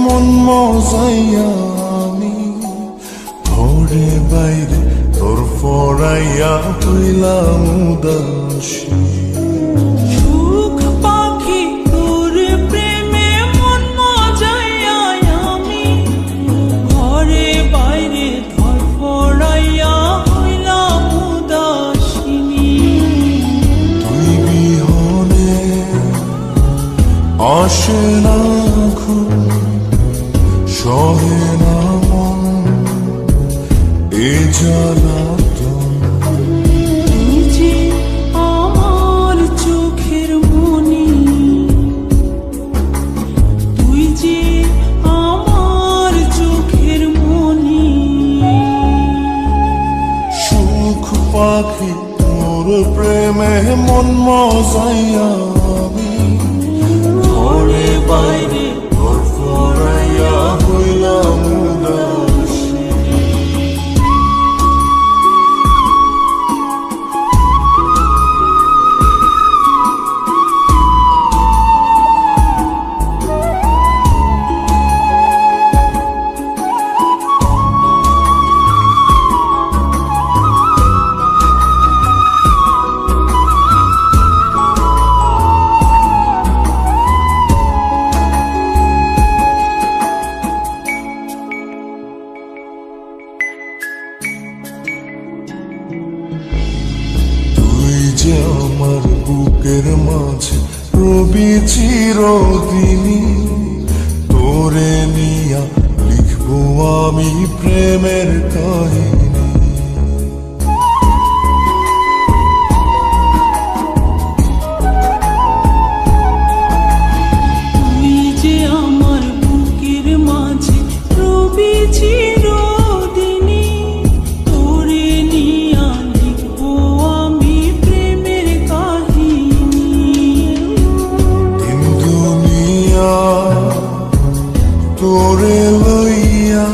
মন মজাইয়া আমি ঘরে বাইরে তোর ফরাইয়া হইলাম উদাসী। সুখ পাখি তোর প্রেমে মন মজাইয়া আমি ঘরে বাইরে তোর ফরাইয়া হইলাম উদাসিনী। তুই বিহনে আসে না ঘুম, সহে না মন এ জ্বালাতন। তুই যে আমার চোখের মনি, তুই যে আমার চোখের মনি। সুখ পাখি তোর প্রেমে মন মজাইয়া আমি ঘরে বাইরে তোর ফরাইয়া হইলাম উদাসী। যে আমার বুকের মাঝে রবি চিরদিনই, তোরে নিয়া লিখবো আমি প্রেমের কাহিনী। তুই যে আমার বুকের মাঝে রবি চিরদিনই, তোরে নিয়া লিখবো আমি প্রেমের কাহিনী। দিন দুনিয়া তোরে লইয়া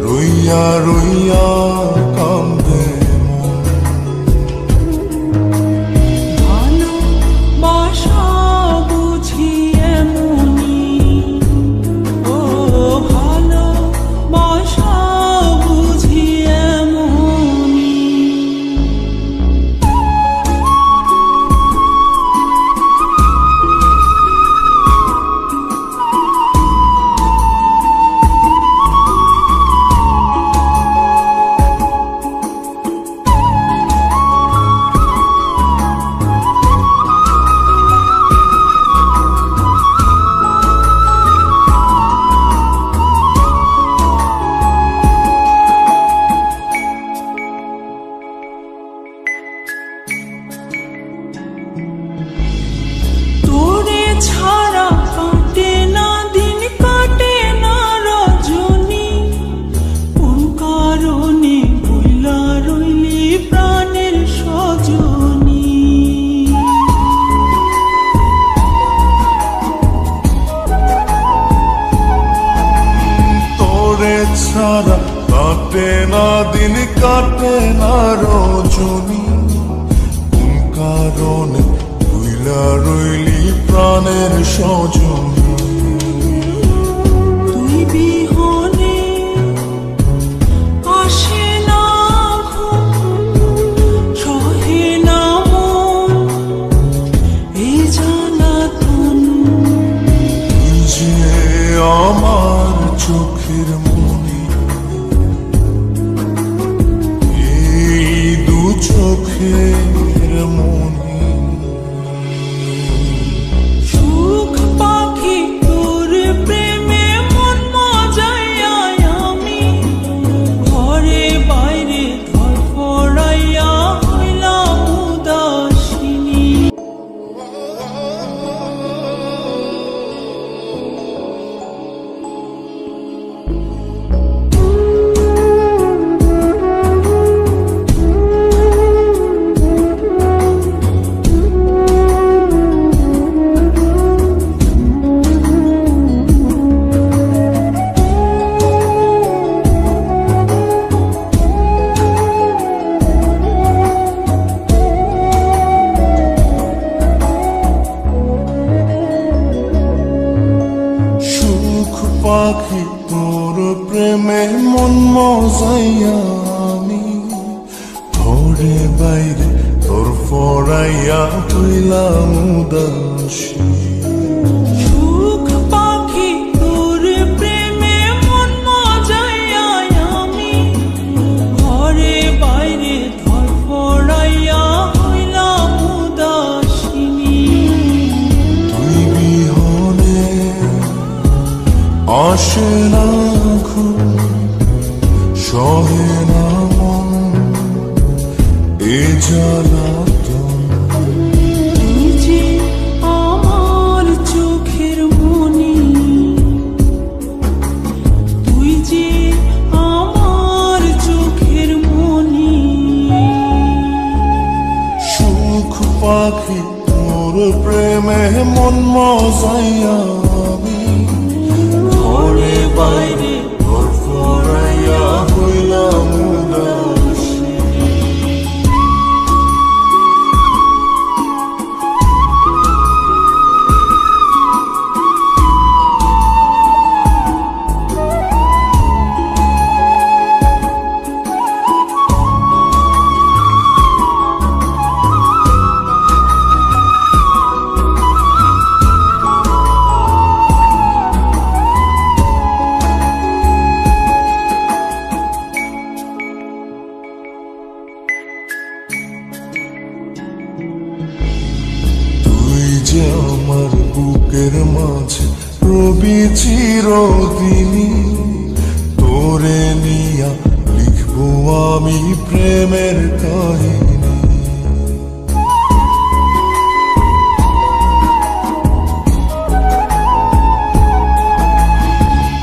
রইয়া রইয়া কান্দে মন। ভালোবাসা বুঝি এমনি, ও ভালোবাসা বুঝি এমনি। তোরে ছাড়া কাটে না দিন, কাটে না রজনী। কোন কারণে ভুলা রইলি প্রাণের সজনী। তোরে ছাড়া কাটে না দিন, কাটে না রজনী। কোন কারণে ভুইলা রইলি প্রাণের সজনী। তুই বিহনে আসে না ঘুম, সহে না মন এই জ্বালাতন। তুই যে আমার চোখের মনি, এই দু চোখের মনি। সুখ পাখি তোর প্রেমে মন মজাইয়া আমি ঘরে বাইরে ধর ফরাইয়া হইলাম উদাসিনী। পাখি তোর প্রেমে মন মজাইয়া আমি ঘরে বাইরে তোর ফরাইয়া হইলাম উদাসী সুখ পাখি তোর প্রেমে মন মজাইয়া আমি ঘরে বাইরে ধরফরাইয়া হইলাম উদাসিনী তুই বিহনে আসে না ঘুম সহে না মন এ জ্বালাতন তুই যে আমার চোখের মনি তুই যে আমার চোখের মনি সুখ পাখি তোর প্রেমে মন মজাইয়া আমি ঘরে বাইরে তোর ফরাইয়া হইলাম উদাসী তুই যে আমার বুকের মাঝে রবি চিরদিনী তোরে নিয়া লিখবো আমি প্রেমের কাহিনী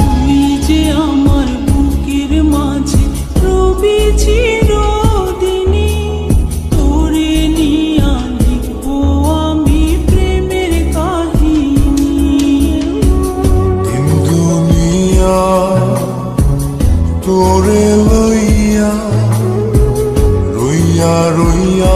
তুই যে আমার বুকের মাঝে রবি চিরদিনী তোরে নিয়া লিখবো আমি প্রেমের কাহিনী দিন দুনিয়া তোরে লইয়া রইয়া রইয়া